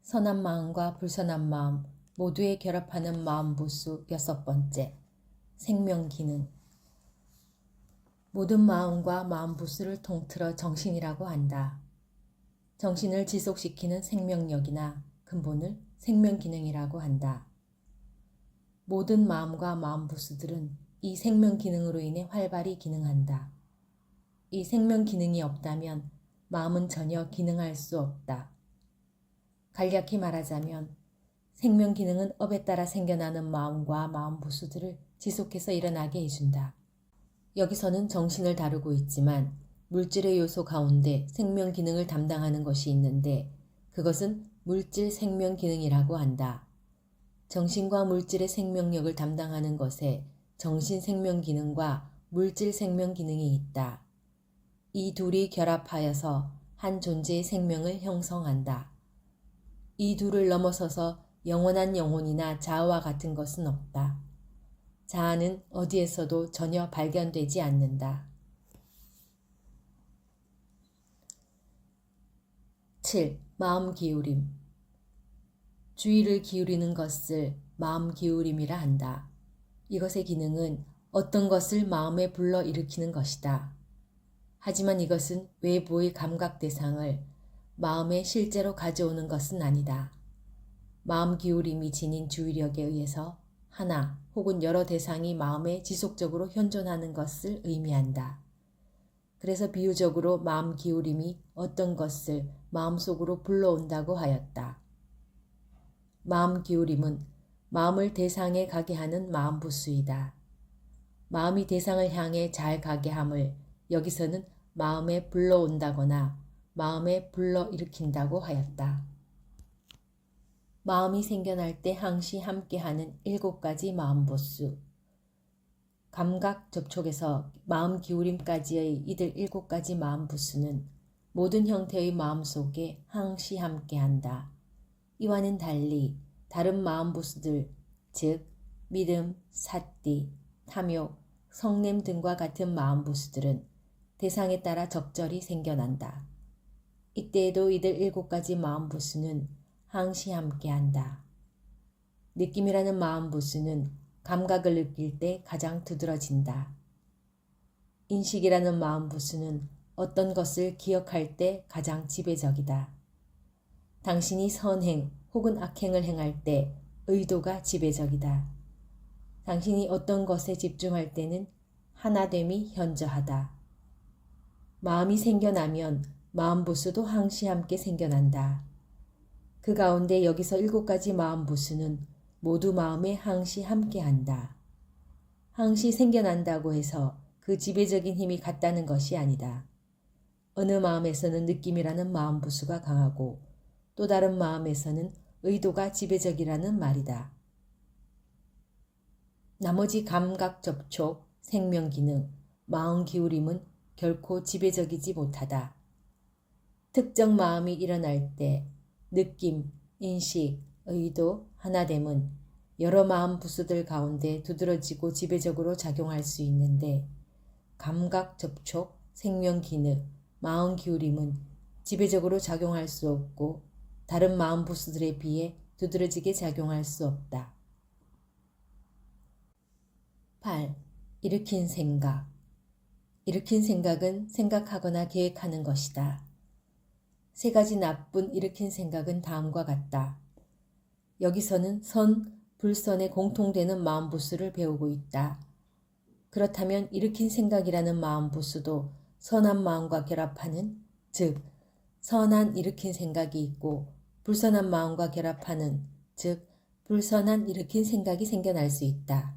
선한 마음과 불선한 마음 모두에 결합하는 마음부수 6번째, 생명기능. 모든 마음과 마음부수를 통틀어 정신이라고 한다. 정신을 지속시키는 생명력이나 근본을 생명기능이라고 한다. 모든 마음과 마음부수들은 이 생명기능으로 인해 활발히 기능한다. 이 생명기능이 없다면 마음은 전혀 기능할 수 없다. 간략히 말하자면 생명기능은 업에 따라 생겨나는 마음과 마음부수들을 지속해서 일어나게 해준다. 여기서는 정신을 다루고 있지만 물질의 요소 가운데 생명기능을 담당하는 것이 있는데 그것은 물질 생명기능이라고 한다. 정신과 물질의 생명력을 담당하는 것에 정신 생명기능과 물질 생명기능이 있다. 이 둘이 결합하여서 한 존재의 생명을 형성한다. 이 둘을 넘어서서 영원한 영혼이나 자아와 같은 것은 없다. 자아는 어디에서도 전혀 발견되지 않는다. 7. 마음 기울임. 주의를 기울이는 것을 마음 기울임이라 한다. 이것의 기능은 어떤 것을 마음에 불러일으키는 것이다. 하지만 이것은 외부의 감각 대상을 마음에 실제로 가져오는 것은 아니다. 마음 기울임이 지닌 주의력에 의해서 하나 혹은 여러 대상이 마음에 지속적으로 현존하는 것을 의미한다. 그래서 비유적으로 마음 기울임이 어떤 것을 마음속으로 불러온다고 하였다. 마음 기울임은 마음을 대상에 가게 하는 마음부수이다. 마음이 대상을 향해 잘 가게 함을 여기서는 마음에 불러온다거나 마음에 불러일으킨다고 하였다. 마음이 생겨날 때 항시 함께하는 7가지 마음부수. 감각 접촉에서 마음 기울임까지의 이들 7가지 마음부수는 모든 형태의 마음 속에 항시 함께한다. 이와는 달리 다른 마음부수들, 즉 믿음, 사띠, 탐욕, 성냄 등과 같은 마음부수들은 대상에 따라 적절히 생겨난다. 이때에도 이들 7가지 마음부수는 항시 함께한다. 느낌이라는 마음부수는 감각을 느낄 때 가장 두드러진다. 인식이라는 마음부수는 어떤 것을 기억할 때 가장 지배적이다. 당신이 선행 혹은 악행을 행할 때 의도가 지배적이다. 당신이 어떤 것에 집중할 때는 하나됨이 현저하다. 마음이 생겨나면 마음부수도 항시 함께 생겨난다. 그 가운데 여기서 7가지 마음부수는 모두 마음에 항시 함께한다. 항시 생겨난다고 해서 그 지배적인 힘이 같다는 것이 아니다. 어느 마음에서는 느낌이라는 마음부수가 강하고 또 다른 마음에서는 의도가 지배적이라는 말이다. 나머지 감각 접촉, 생명기능, 마음 기울임은 결코 지배적이지 못하다. 특정 마음이 일어날 때 느낌, 인식, 의도, 하나됨은 여러 마음 부수들 가운데 두드러지고 지배적으로 작용할 수 있는데 감각 접촉, 생명기능, 마음 기울임은 지배적으로 작용할 수 없고 다른 마음 부수들에 비해 두드러지게 작용할 수 없다. 8. 일으킨 생각. 일으킨 생각은 생각하거나 계획하는 것이다. 3가지 나쁜 일으킨 생각은 다음과 같다. 여기서는 선, 불선에 공통되는 마음부수를 배우고 있다. 그렇다면 일으킨 생각이라는 마음부수도 선한 마음과 결합하는, 즉 선한 일으킨 생각이 있고 불선한 마음과 결합하는, 즉 불선한 일으킨 생각이 생겨날 수 있다.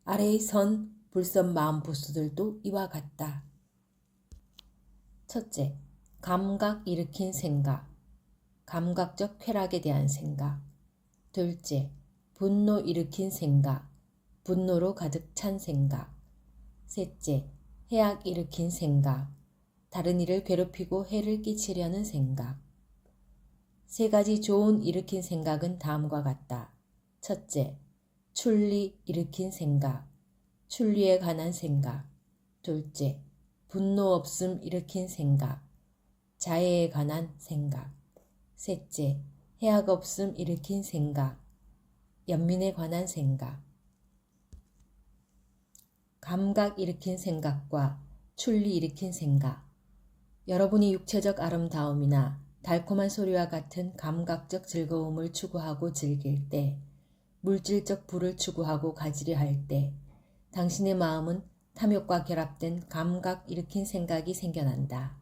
아래의 선, 불선 마음부수들도 이와 같다. 첫째, 감각 일으킨 생각, 감각적 쾌락에 대한 생각. 둘째, 분노 일으킨 생각, 분노로 가득 찬 생각. 셋째, 해악 일으킨 생각, 다른 이를 괴롭히고 해를 끼치려는 생각. 3가지 좋은 일으킨 생각은 다음과 같다. 첫째, 출리 일으킨 생각, 출리에 관한 생각. 둘째, 분노 없음 일으킨 생각, 자해에 관한 생각. 셋째, 해악 없음 일으킨 생각, 연민에 관한 생각. 감각 일으킨 생각과 출리 일으킨 생각. 여러분이 육체적 아름다움이나 달콤한 소리와 같은 감각적 즐거움을 추구하고 즐길 때, 물질적 부를 추구하고 가지려 할 때, 당신의 마음은 탐욕과 결합된 감각 일으킨 생각이 생겨난다.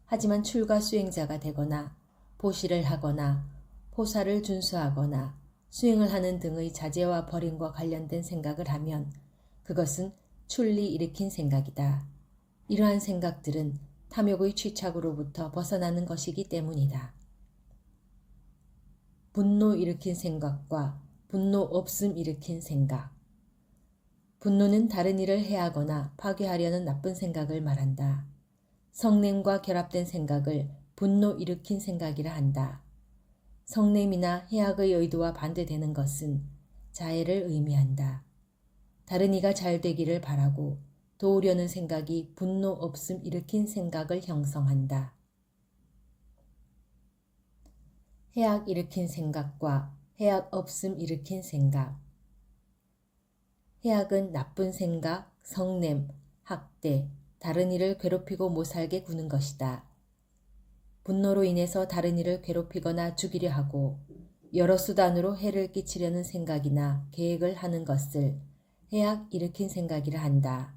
하지만 출가 수행자가 되거나 보시를 하거나 포사를 준수하거나 수행을 하는 등의 자제와 버림과 관련된 생각을 하면 그것은 출리 일으킨 생각이다. 이러한 생각들은 탐욕의 취착으로부터 벗어나는 것이기 때문이다. 분노 일으킨 생각과 분노 없음 일으킨 생각. 분노는 다른 일을 해하거나 파괴하려는 나쁜 생각을 말한다. 성냄과 결합된 생각을 분노 일으킨 생각이라 한다. 성냄이나 해악의 의도와 반대되는 것은 자해를 의미한다. 다른 이가 잘 되기를 바라고 도우려는 생각이 분노 없음 일으킨 생각을 형성한다. 해악 일으킨 생각과 해악 없음 일으킨 생각. 해악은 나쁜 생각, 성냄, 학대, 다른 이를 괴롭히고 못살게 구는 것이다. 분노로 인해서 다른 이를 괴롭히거나 죽이려 하고 여러 수단으로 해를 끼치려는 생각이나 계획을 하는 것을 해악 일으킨 생각이라 한다.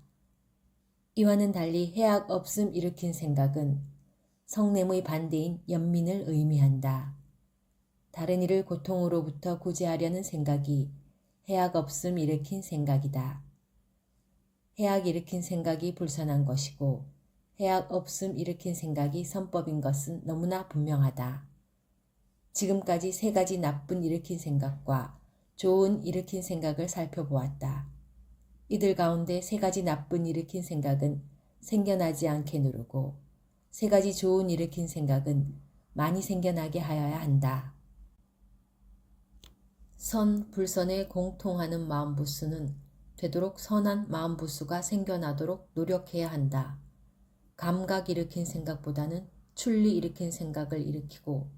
이와는 달리 해악 없음 일으킨 생각은 성냄의 반대인 연민을 의미한다. 다른 이를 고통으로부터 구제하려는 생각이 해악 없음 일으킨 생각이다. 해악 일으킨 생각이 불선한 것이고 해악 없음 일으킨 생각이 선법인 것은 너무나 분명하다. 지금까지 세 가지 나쁜 일으킨 생각과 좋은 일으킨 생각을 살펴보았다. 이들 가운데 세 가지 나쁜 일으킨 생각은 생겨나지 않게 누르고 세 가지 좋은 일으킨 생각은 많이 생겨나게 하여야 한다. 선, 불선에 공통하는 마음부수는 되도록 선한 마음부수가 생겨나도록 노력해야 한다. 감각 일으킨 생각보다는 출리 일으킨 생각을 일으키고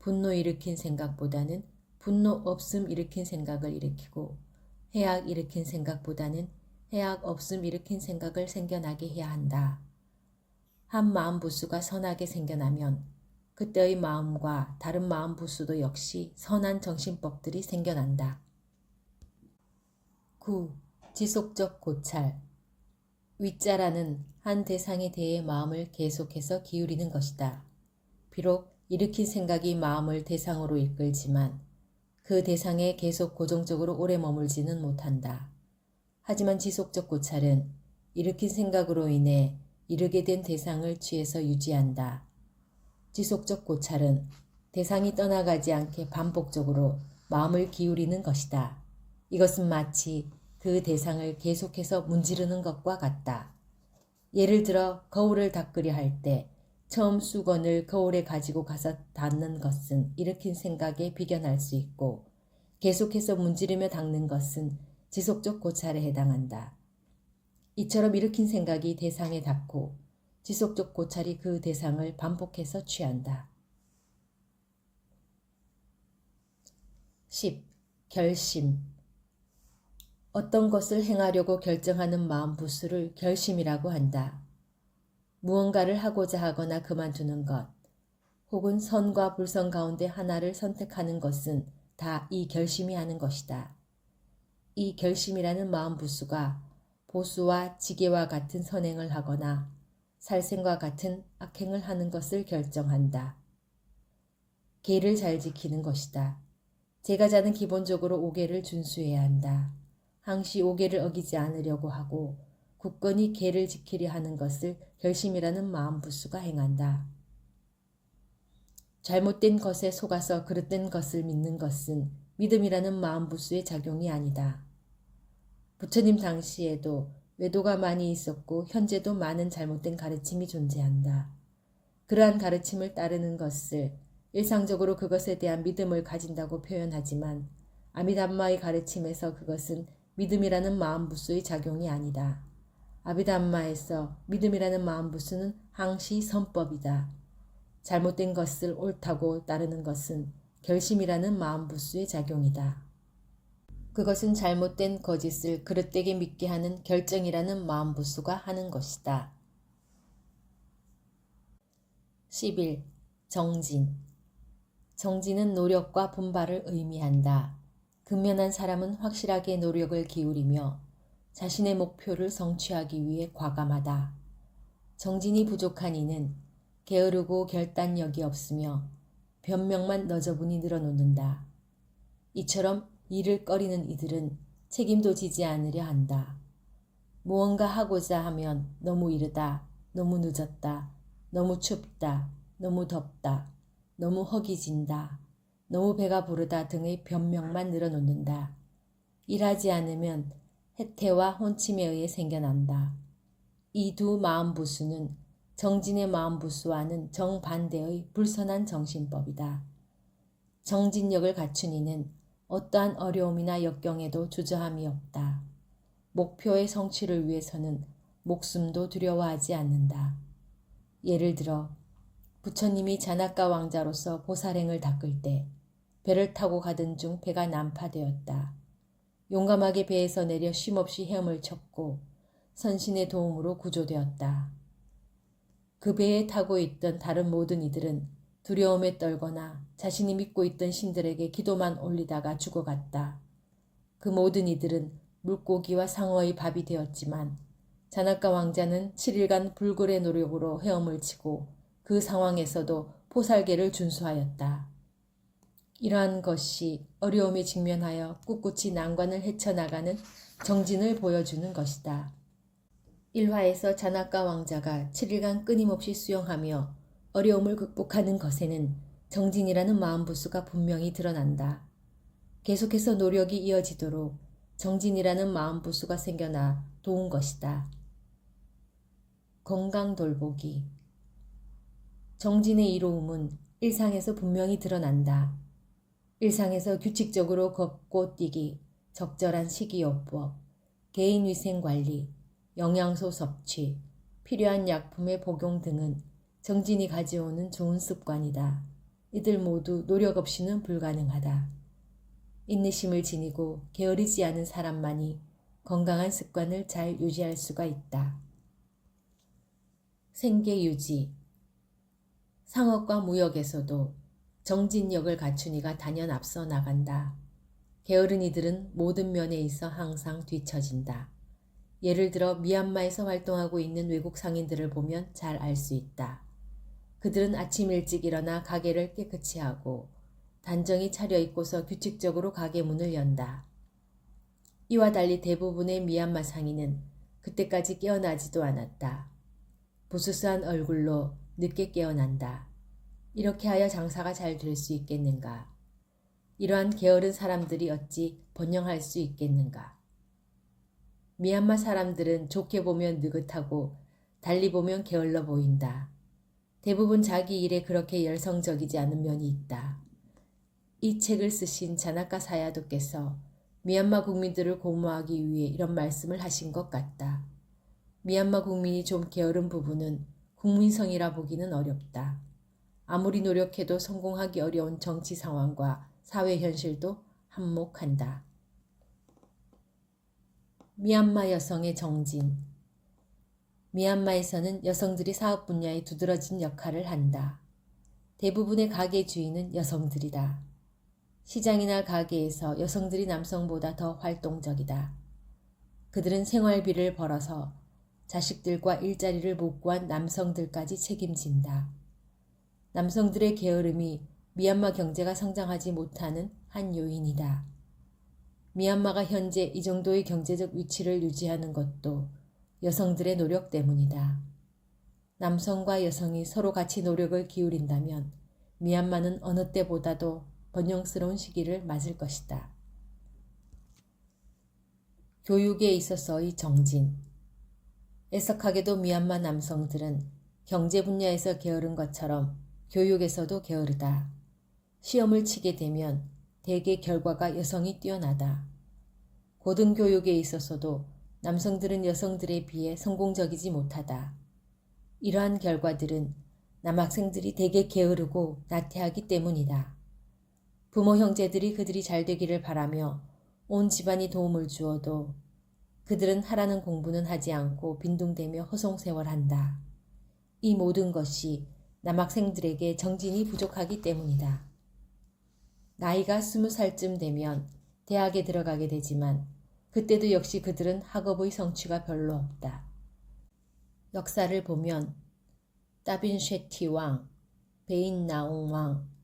분노 일으킨 생각보다는 분노 없음 일으킨 생각을 일으키고 해악 일으킨 생각보다는 해악 없음 일으킨 생각을 생겨나게 해야 한다. 한 마음부수가 선하게 생겨나면 그때의 마음과 다른 마음부수도 역시 선한 정신법들이 생겨난다. 9. 지속적 고찰. 윗자라는 한 대상에 대해 마음을 계속해서 기울이는 것이다. 비록 일으킨 생각이 마음을 대상으로 이끌지만 그 대상에 계속 고정적으로 오래 머물지는 못한다. 하지만 지속적 고찰은 일으킨 생각으로 인해 이르게 된 대상을 취해서 유지한다. 지속적 고찰은 대상이 떠나가지 않게 반복적으로 마음을 기울이는 것이다. 이것은 마치 그 대상을 계속해서 문지르는 것과 같다. 예를 들어 거울을 닦으려 할 때 처음 수건을 거울에 가지고 가서 닦는 것은 일으킨 생각에 비견할 수 있고 계속해서 문지르며 닦는 것은 지속적 고찰에 해당한다. 이처럼 일으킨 생각이 대상에 닿고 지속적 고찰이 그 대상을 반복해서 취한다. 10. 결심. 어떤 것을 행하려고 결정하는 마음 부수를 결심이라고 한다. 무언가를 하고자 하거나 그만두는 것, 혹은 선과 불선 가운데 하나를 선택하는 것은 다 이 결심이 하는 것이다. 이 결심이라는 마음 부수가 보수와 지게와 같은 선행을 하거나 살생과 같은 악행을 하는 것을 결정한다. 계를 잘 지키는 것이다. 제가자는 기본적으로 5계를 준수해야 한다. 항시 5계를 어기지 않으려고 하고 굳건히 계를 지키려 하는 것을 결심이라는 마음 부수가 행한다. 잘못된 것에 속아서 그릇된 것을 믿는 것은 믿음이라는 마음 부수의 작용이 아니다. 부처님 당시에도 외도가 많이 있었고 현재도 많은 잘못된 가르침이 존재한다. 그러한 가르침을 따르는 것을 일상적으로 그것에 대한 믿음을 가진다고 표현하지만 아미담마의 가르침에서 그것은 믿음이라는 마음부수의 작용이 아니다. 아비담마에서 믿음이라는 마음부수는 항시 선법이다. 잘못된 것을 옳다고 따르는 것은 결심이라는 마음부수의 작용이다. 그것은 잘못된 거짓을 그릇되게 믿게 하는 결정이라는 마음부수가 하는 것이다. 11. 정진. 정진은 노력과 분발을 의미한다. 근면한 사람은 확실하게 노력을 기울이며 자신의 목표를 성취하기 위해 과감하다. 정진이 부족한 이는 게으르고 결단력이 없으며 변명만 너저분히 늘어놓는다. 이처럼 일을 꺼리는 이들은 책임도 지지 않으려 한다. 무언가 하고자 하면 너무 이르다, 너무 늦었다, 너무 춥다, 너무 덥다, 너무 허기진다, 너무 배가 부르다 등의 변명만 늘어놓는다. 일하지 않으면 해태와 혼침에 의해 생겨난다. 이 두 마음부수는 정진의 마음부수와는 정반대의 불선한 정신법이다. 정진력을 갖춘 이는 어떠한 어려움이나 역경에도 주저함이 없다. 목표의 성취를 위해서는 목숨도 두려워하지 않는다. 예를 들어 부처님이 잔악가 왕자로서 보살행을 닦을 때 배를 타고 가던 중 배가 난파되었다. 용감하게 배에서 내려 쉼없이 헤엄을 쳤고 선신의 도움으로 구조되었다. 그 배에 타고 있던 다른 모든 이들은 두려움에 떨거나 자신이 믿고 있던 신들에게 기도만 올리다가 죽어갔다. 그 모든 이들은 물고기와 상어의 밥이 되었지만 잔악가 왕자는 7일간 불굴의 노력으로 헤엄을 치고 그 상황에서도 포살계를 준수하였다. 이러한 것이 어려움에 직면하여 꿋꿋이 난관을 헤쳐나가는 정진을 보여주는 것이다. 1화에서 잔악가 왕자가 7일간 끊임없이 수영하며 어려움을 극복하는 것에는 정진이라는 마음부수가 분명히 드러난다. 계속해서 노력이 이어지도록 정진이라는 마음부수가 생겨나 도운 것이다. 건강 돌보기. 정진의 이로움은 일상에서 분명히 드러난다. 일상에서 규칙적으로 걷고 뛰기, 적절한 식이요법, 개인위생관리, 영양소 섭취, 필요한 약품의 복용 등은 정진이 가져오는 좋은 습관이다. 이들 모두 노력 없이는 불가능하다. 인내심을 지니고 게으르지 않은 사람만이 건강한 습관을 잘 유지할 수가 있다. 생계유지. 상업과 무역에서도 정진력을 갖춘 이가 단연 앞서 나간다. 게으른 이들은 모든 면에 있어 항상 뒤처진다. 예를 들어 미얀마에서 활동하고 있는 외국 상인들을 보면 잘 알 수 있다. 그들은 아침 일찍 일어나 가게를 깨끗이 하고 단정히 차려입고서 규칙적으로 가게 문을 연다. 이와 달리 대부분의 미얀마 상인은 그때까지 깨어나지도 않았다. 부스스한 얼굴로 늦게 깨어난다. 이렇게 하여 장사가 잘 될 수 있겠는가? 이러한 게으른 사람들이 어찌 번영할 수 있겠는가? 미얀마 사람들은 좋게 보면 느긋하고 달리 보면 게을러 보인다. 대부분 자기 일에 그렇게 열성적이지 않은 면이 있다. 이 책을 쓰신 자나카 사야도께서 미얀마 국민들을 고무하기 위해 이런 말씀을 하신 것 같다. 미얀마 국민이 좀 게으른 부분은 국민성이라 보기는 어렵다. 아무리 노력해도 성공하기 어려운 정치 상황과 사회 현실도 한몫한다. 미얀마 여성의 정진. 미얀마에서는 여성들이 사업 분야에 두드러진 역할을 한다. 대부분의 가게 주인은 여성들이다. 시장이나 가게에서 여성들이 남성보다 더 활동적이다. 그들은 생활비를 벌어서 자식들과 일자리를 못 구한 남성들까지 책임진다. 남성들의 게으름이 미얀마 경제가 성장하지 못하는 한 요인이다. 미얀마가 현재 이 정도의 경제적 위치를 유지하는 것도 여성들의 노력 때문이다. 남성과 여성이 서로 같이 노력을 기울인다면 미얀마는 어느 때보다도 번영스러운 시기를 맞을 것이다. 교육에 있어서의 정진. 애석하게도 미얀마 남성들은 경제 분야에서 게으른 것처럼 교육에서도 게으르다. 시험을 치게 되면 대개 결과가 여성이 뛰어나다. 고등교육에 있어서도 남성들은 여성들에 비해 성공적이지 못하다. 이러한 결과들은 남학생들이 대개 게으르고 나태하기 때문이다. 부모 형제들이 그들이 잘 되기를 바라며 온 집안이 도움을 주어도 그들은 하라는 공부는 하지 않고 빈둥대며 허송세월한다. 이 모든 것이 남학생들에게 정진이 부족하기 때문이다. 나이가 20살쯤 되면 대학에 들어가게 되지만 그때도 역시 그들은 학업의 성취가 별로 없다. 역사를 보면 따빈쉐티 왕, 베인나옹 왕,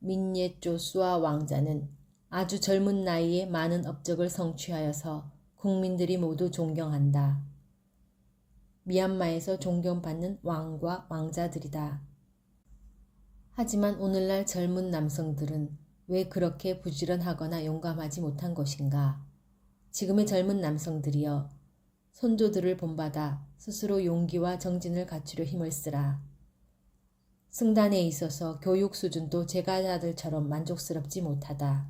민예조수아 왕자는 아주 젊은 나이에 많은 업적을 성취하여서 국민들이 모두 존경한다. 미얀마에서 존경받는 왕과 왕자들이다. 하지만 오늘날 젊은 남성들은 왜 그렇게 부지런하거나 용감하지 못한 것인가? 지금의 젊은 남성들이여, 선조들을 본받아 스스로 용기와 정진을 갖추려 힘을 쓰라. 승단에 있어서 교육 수준도 제가자들처럼 만족스럽지 못하다.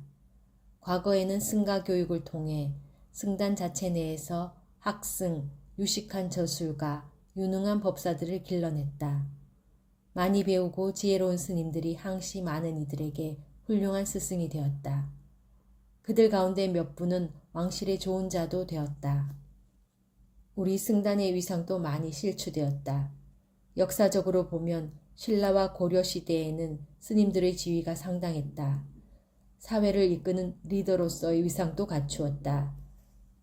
과거에는 승가 교육을 통해 승단 자체 내에서 학승, 유식한 저술가, 유능한 법사들을 길러냈다. 많이 배우고 지혜로운 스님들이 항시 많은 이들에게 훌륭한 스승이 되었다. 그들 가운데 몇 분은 왕실의 좋은 자도 되었다. 우리 승단의 위상도 많이 실추되었다. 역사적으로 보면 신라와 고려 시대에는 스님들의 지위가 상당했다. 사회를 이끄는 리더로서의 위상도 갖추었다.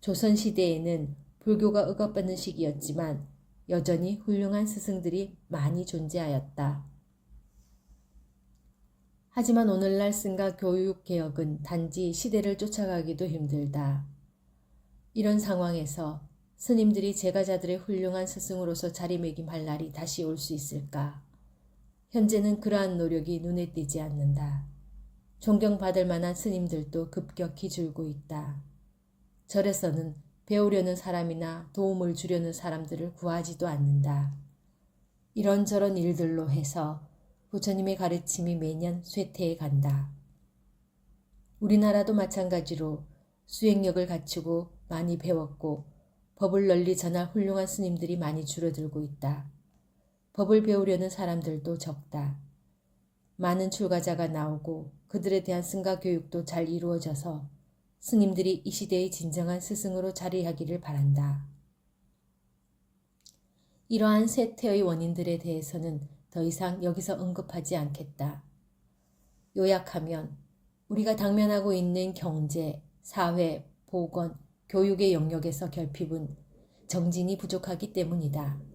조선 시대에는 불교가 억압받는 시기였지만 여전히 훌륭한 스승들이 많이 존재하였다. 하지만 오늘날 승가 교육 개혁은 단지 시대를 쫓아가기도 힘들다. 이런 상황에서 스님들이 제가자들의 훌륭한 스승으로서 자리매김할 날이 다시 올 수 있을까? 현재는 그러한 노력이 눈에 띄지 않는다. 존경받을 만한 스님들도 급격히 줄고 있다. 절에서는 배우려는 사람이나 도움을 주려는 사람들을 구하지도 않는다. 이런저런 일들로 해서 부처님의 가르침이 매년 쇠퇴해 간다. 우리나라도 마찬가지로 수행력을 갖추고 많이 배웠고 법을 널리 전할 훌륭한 스님들이 많이 줄어들고 있다. 법을 배우려는 사람들도 적다. 많은 출가자가 나오고 그들에 대한 승가 교육도 잘 이루어져서 스님들이 이 시대의 진정한 스승으로 자리하기를 바란다. 이러한 쇠퇴의 원인들에 대해서는 더 이상 여기서 언급하지 않겠다. 요약하면 우리가 당면하고 있는 경제, 사회, 보건, 교육의 영역에서 결핍은 정진이 부족하기 때문이다.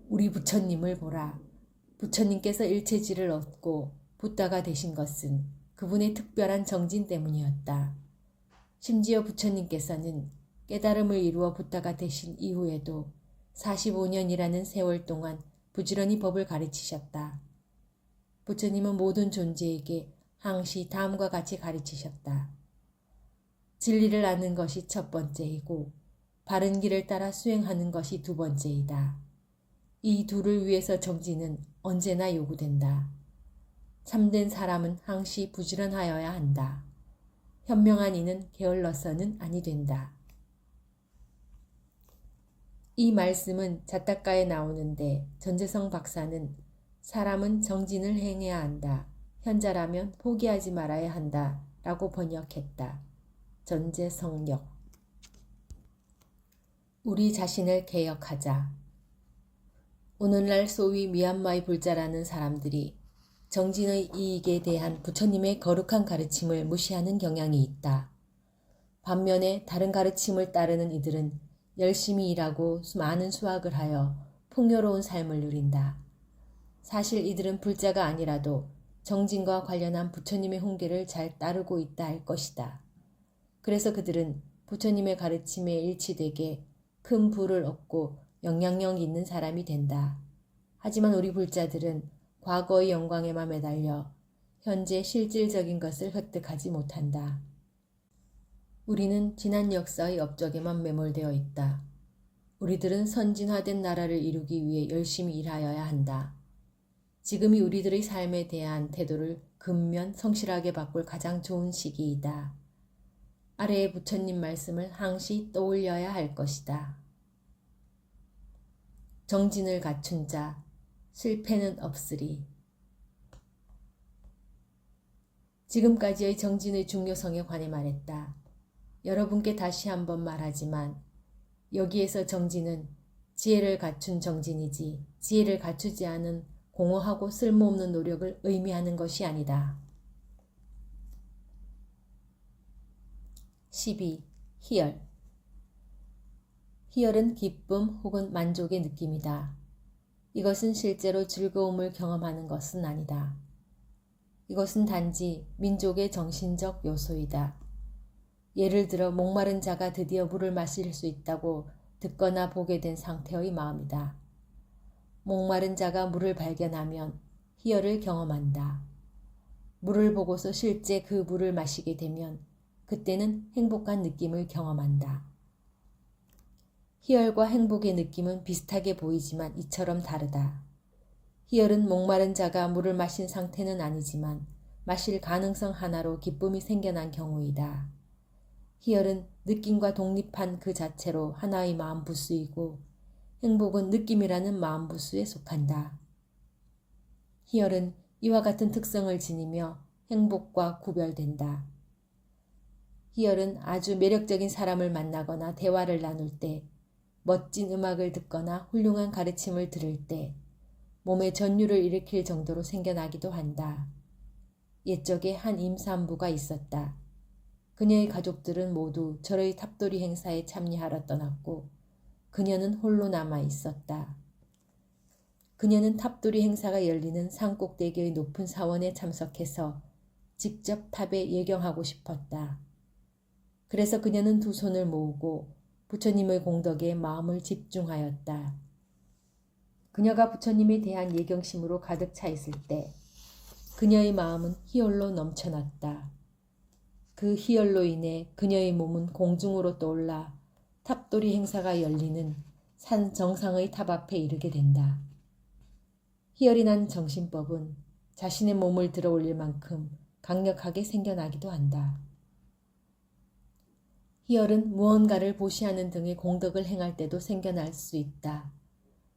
우리 부처님을 보라. 부처님께서 일체지를 얻고 붓다가 되신 것은 그분의 특별한 정진 때문이었다. 심지어 부처님께서는 깨달음을 이루어 붓다가 되신 이후에도 45년이라는 세월 동안 부지런히 법을 가르치셨다. 부처님은 모든 존재에게 항시 다음과 같이 가르치셨다. 진리를 아는 것이 첫 번째이고 바른 길을 따라 수행하는 것이 두 번째이다. 이 둘을 위해서 정진은 언제나 요구된다. 참된 사람은 항시 부지런하여야 한다. 현명한 이는 게을러서는 아니 된다. 이 말씀은 자타가에 나오는데 전재성 박사는 사람은 정진을 행해야 한다. 현자라면 포기하지 말아야 한다. 라고 번역했다. 전재성역. 우리 자신을 개혁하자. 오늘날 소위 미얀마의 불자라는 사람들이 정진의 이익에 대한 부처님의 거룩한 가르침을 무시하는 경향이 있다. 반면에 다른 가르침을 따르는 이들은 열심히 일하고 많은 수학을 하여 풍요로운 삶을 누린다. 사실 이들은 불자가 아니라도 정진과 관련한 부처님의 훈계를 잘 따르고 있다 할 것이다. 그래서 그들은 부처님의 가르침에 일치되게 큰 부를 얻고 영향력 있는 사람이 된다. 하지만 우리 불자들은 과거의 영광에만 매달려 현재 실질적인 것을 획득하지 못한다. 우리는 지난 역사의 업적에만 매몰되어 있다. 우리들은 선진화된 나라를 이루기 위해 열심히 일하여야 한다. 지금이 우리들의 삶에 대한 태도를 근면 성실하게 바꿀 가장 좋은 시기이다. 아래의 부처님 말씀을 항시 떠올려야 할 것이다. 정진을 갖춘 자, 실패는 없으리. 지금까지의 정진의 중요성에 관해 말했다. 여러분께 다시 한번 말하지만 여기에서 정진은 지혜를 갖춘 정진이지 지혜를 갖추지 않은 공허하고 쓸모없는 노력을 의미하는 것이 아니다. 12. 희열. 희열은 기쁨 혹은 만족의 느낌이다. 이것은 실제로 즐거움을 경험하는 것은 아니다. 이것은 단지 민족의 정신적 요소이다. 예를 들어 목마른 자가 드디어 물을 마실 수 있다고 듣거나 보게 된 상태의 마음이다. 목마른 자가 물을 발견하면 희열을 경험한다. 물을 보고서 실제 그 물을 마시게 되면 그때는 행복한 느낌을 경험한다. 희열과 행복의 느낌은 비슷하게 보이지만 이처럼 다르다. 희열은 목마른 자가 물을 마신 상태는 아니지만 마실 가능성 하나로 기쁨이 생겨난 경우이다. 희열은 느낌과 독립한 그 자체로 하나의 마음부수이고 행복은 느낌이라는 마음부수에 속한다. 희열은 이와 같은 특성을 지니며 행복과 구별된다. 희열은 아주 매력적인 사람을 만나거나 대화를 나눌 때, 멋진 음악을 듣거나 훌륭한 가르침을 들을 때, 몸에 전율을 일으킬 정도로 생겨나기도 한다. 옛적에 한 임산부가 있었다. 그녀의 가족들은 모두 절의 탑돌이 행사에 참여하러 떠났고 그녀는 홀로 남아 있었다. 그녀는 탑돌이 행사가 열리는 산꼭대기의 높은 사원에 참석해서 직접 탑에 예경하고 싶었다. 그래서 그녀는 두 손을 모으고 부처님의 공덕에 마음을 집중하였다. 그녀가 부처님에 대한 예경심으로 가득 차 있을 때 그녀의 마음은 희열로 넘쳐났다. 그 희열로 인해 그녀의 몸은 공중으로 떠올라 탑돌이 행사가 열리는 산 정상의 탑 앞에 이르게 된다. 희열이 난 정신법은 자신의 몸을 들어 올릴 만큼 강력하게 생겨나기도 한다. 희열은 무언가를 보시하는 등의 공덕을 행할 때도 생겨날 수 있다.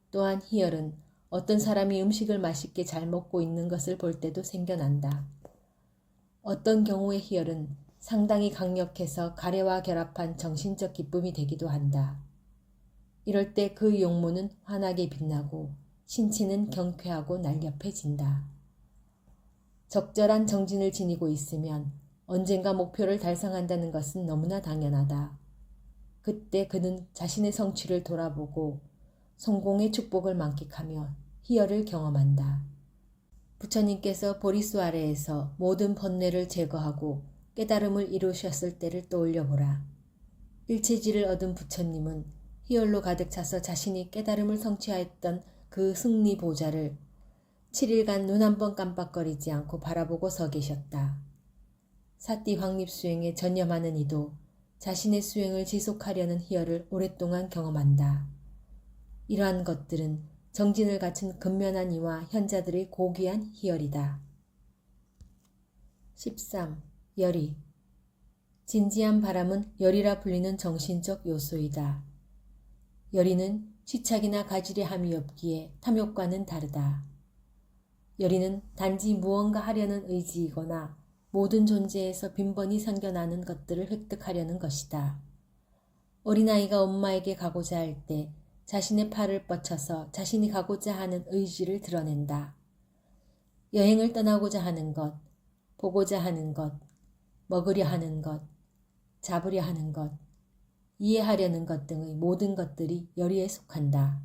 또한 희열은 어떤 사람이 음식을 맛있게 잘 먹고 있는 것을 볼 때도 생겨난다. 어떤 경우의 희열은 상당히 강력해서 가래와 결합한 정신적 기쁨이 되기도 한다. 이럴 때 그 용모는 환하게 빛나고 신체는 경쾌하고 날렵해진다. 적절한 정진을 지니고 있으면 언젠가 목표를 달성한다는 것은 너무나 당연하다. 그때 그는 자신의 성취를 돌아보고 성공의 축복을 만끽하며 희열을 경험한다. 부처님께서 보리수 아래에서 모든 번뇌를 제거하고 깨달음을 이루셨을 때를 떠올려보라. 일체지를 얻은 부처님은 희열로 가득 차서 자신이 깨달음을 성취하였던 그 승리 보좌를 7일간 눈 한 번 깜빡거리지 않고 바라보고 서 계셨다. 사띠 확립 수행에 전념하는 이도 자신의 수행을 지속하려는 희열을 오랫동안 경험한다. 이러한 것들은 정진을 갖춘 근면한 이와 현자들의 고귀한 희열이다. 13. 열이. 진지한 바람은 열이라 불리는 정신적 요소이다. 열이는 시착이나 가지리함이 없기에 탐욕과는 다르다. 열이는 단지 무언가 하려는 의지이거나 모든 존재에서 빈번히 생겨나는 것들을 획득하려는 것이다. 어린아이가 엄마에게 가고자 할 때 자신의 팔을 뻗쳐서 자신이 가고자 하는 의지를 드러낸다. 여행을 떠나고자 하는 것, 보고자 하는 것, 먹으려 하는 것, 잡으려 하는 것, 이해하려는 것 등의 모든 것들이 열의에 속한다.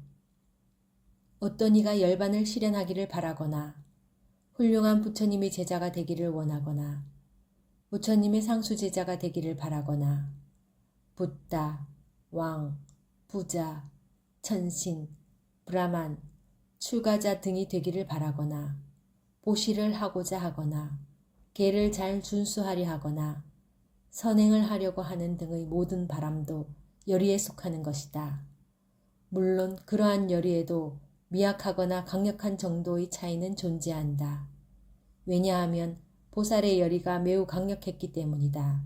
어떤 이가 열반을 실현하기를 바라거나 훌륭한 부처님의 제자가 되기를 원하거나 부처님의 상수 제자가 되기를 바라거나 붓다, 왕, 부자, 천신, 브라만, 출가자 등이 되기를 바라거나 보시를 하고자 하거나 계를 잘 준수하려 하거나 선행을 하려고 하는 등의 모든 바람도 열의에 속하는 것이다. 물론 그러한 열의에도 미약하거나 강력한 정도의 차이는 존재한다. 왜냐하면 보살의 열의가 매우 강력했기 때문이다.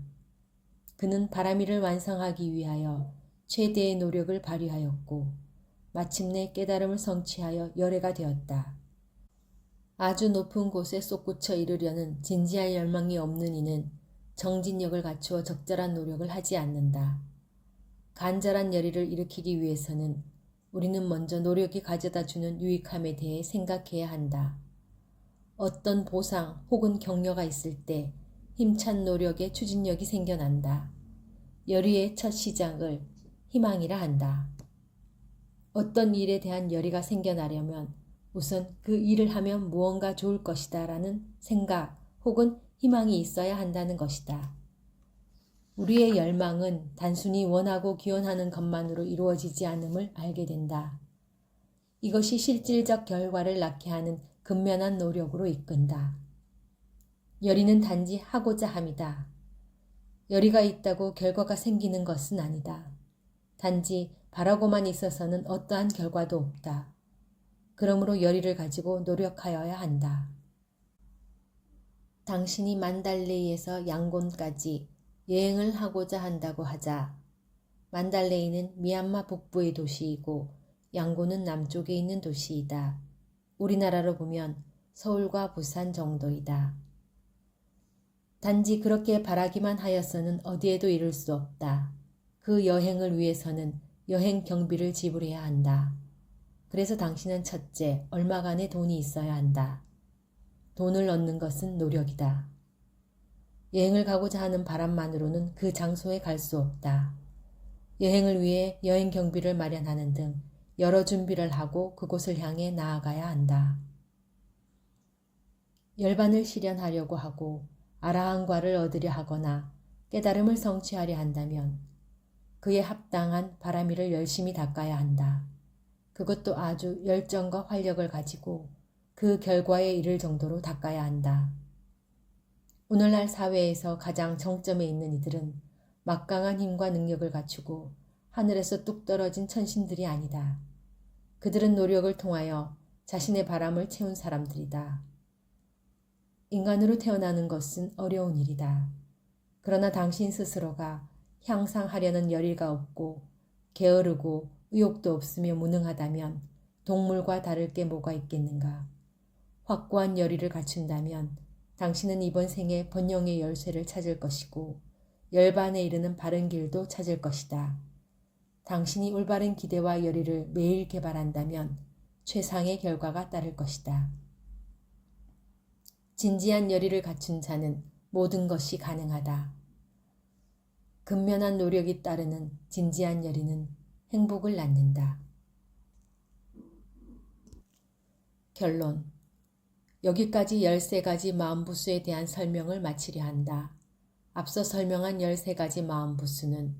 그는 바라미를 완성하기 위하여 최대의 노력을 발휘하였고 마침내 깨달음을 성취하여 열애가 되었다. 아주 높은 곳에 솟구쳐 이르려는 진지한 열망이 없는 이는 정진력을 갖추어 적절한 노력을 하지 않는다. 간절한 열의를 일으키기 위해서는 우리는 먼저 노력이 가져다 주는 유익함에 대해 생각해야 한다. 어떤 보상 혹은 격려가 있을 때 힘찬 노력에 추진력이 생겨난다. 열의의 첫 시작을 희망이라 한다. 어떤 일에 대한 열의가 생겨나려면 우선 그 일을 하면 무언가 좋을 것이다 라는 생각 혹은 희망이 있어야 한다는 것이다. 우리의 열망은 단순히 원하고 기원하는 것만으로 이루어지지 않음을 알게 된다. 이것이 실질적 결과를 낳게 하는 근면한 노력으로 이끈다. 열의는 단지 하고자 함이다. 열의가 있다고 결과가 생기는 것은 아니다. 단지 바라고만 있어서는 어떠한 결과도 없다. 그러므로 열의를 가지고 노력하여야 한다. 당신이 만달레이에서 양곤까지 여행을 하고자 한다고 하자. 만달레이는 미얀마 북부의 도시이고 양곤은 남쪽에 있는 도시이다. 우리나라로 보면 서울과 부산 정도이다. 단지 그렇게 바라기만 하여서는 어디에도 이를 수 없다. 그 여행을 위해서는 여행 경비를 지불해야 한다. 그래서 당신은 첫째, 얼마간의 돈이 있어야 한다. 돈을 얻는 것은 노력이다. 여행을 가고자 하는 바람만으로는 그 장소에 갈 수 없다. 여행을 위해 여행 경비를 마련하는 등 여러 준비를 하고 그곳을 향해 나아가야 한다. 열반을 실현하려고 하고 아라한과를 얻으려 하거나 깨달음을 성취하려 한다면 그에 합당한 바라미를 열심히 닦아야 한다. 그것도 아주 열정과 활력을 가지고 그 결과에 이를 정도로 닦아야 한다. 오늘날 사회에서 가장 정점에 있는 이들은 막강한 힘과 능력을 갖추고 하늘에서 뚝 떨어진 천신들이 아니다. 그들은 노력을 통하여 자신의 바람을 채운 사람들이다. 인간으로 태어나는 것은 어려운 일이다. 그러나 당신 스스로가 향상하려는 열의가 없고 게으르고 의욕도 없으며 무능하다면 동물과 다를 게 뭐가 있겠는가. 확고한 열의를 갖춘다면 당신은 이번 생에 번영의 열쇠를 찾을 것이고 열반에 이르는 바른 길도 찾을 것이다. 당신이 올바른 기대와 열의를 매일 개발한다면 최상의 결과가 따를 것이다. 진지한 열의를 갖춘 자는 모든 것이 가능하다. 근면한 노력이 따르는 진지한 열의는 행복을 낳는다. 결론. 여기까지 13가지 마음부수에 대한 설명을 마치려 한다. 앞서 설명한 13가지 마음부수는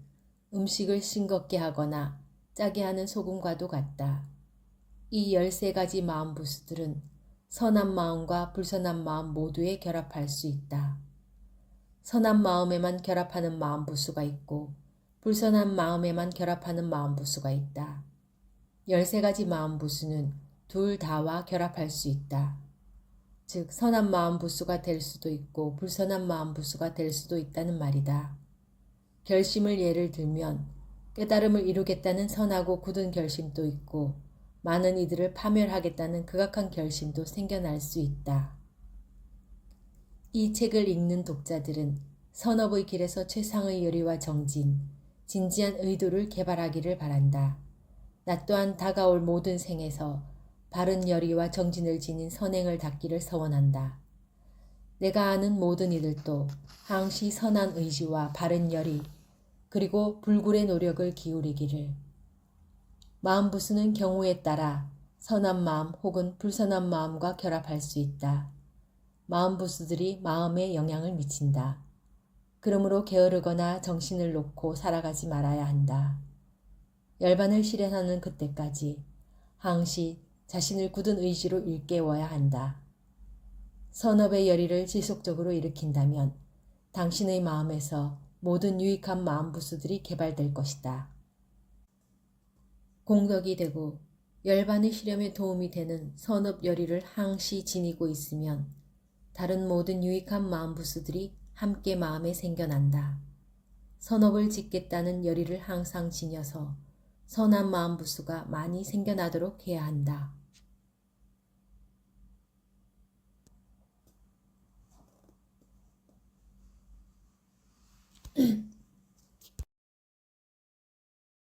음식을 싱겁게 하거나 짜게 하는 소금과도 같다. 이 13가지 마음부수들은 선한 마음과 불선한 마음 모두에 결합할 수 있다. 선한 마음에만 결합하는 마음부수가 있고 불선한 마음에만 결합하는 마음부수가 있다. 13가지 마음부수는 둘 다와 결합할 수 있다. 즉 선한 마음부수가 될 수도 있고 불선한 마음부수가 될 수도 있다는 말이다. 결심을 예를 들면 깨달음을 이루겠다는 선하고 굳은 결심도 있고 많은 이들을 파멸하겠다는 극악한 결심도 생겨날 수 있다. 이 책을 읽는 독자들은 선업의 길에서 최상의 열의와 정진, 진지한 의도를 개발하기를 바란다. 나 또한 다가올 모든 생에서 바른 열의와 정진을 지닌 선행을 닦기를 서원한다. 내가 아는 모든 이들도 항시 선한 의지와 바른 열의, 그리고 불굴의 노력을 기울이기를. 마음부수는 경우에 따라 선한 마음 혹은 불선한 마음과 결합할 수 있다. 마음부수들이 마음에 영향을 미친다. 그러므로 게으르거나 정신을 놓고 살아가지 말아야 한다. 열반을 실현하는 그때까지 항시 자신을 굳은 의지로 일깨워야 한다. 선업의 열의를 지속적으로 일으킨다면 당신의 마음에서 모든 유익한 마음부수들이 개발될 것이다. 공덕이 되고 열반의 실험에 도움이 되는 선업 열의를 항시 지니고 있으면 다른 모든 유익한 마음부수들이 함께 마음에 생겨난다. 선업을 짓겠다는 열의를 항상 지녀서 선한 마음부수가 많이 생겨나도록 해야 한다.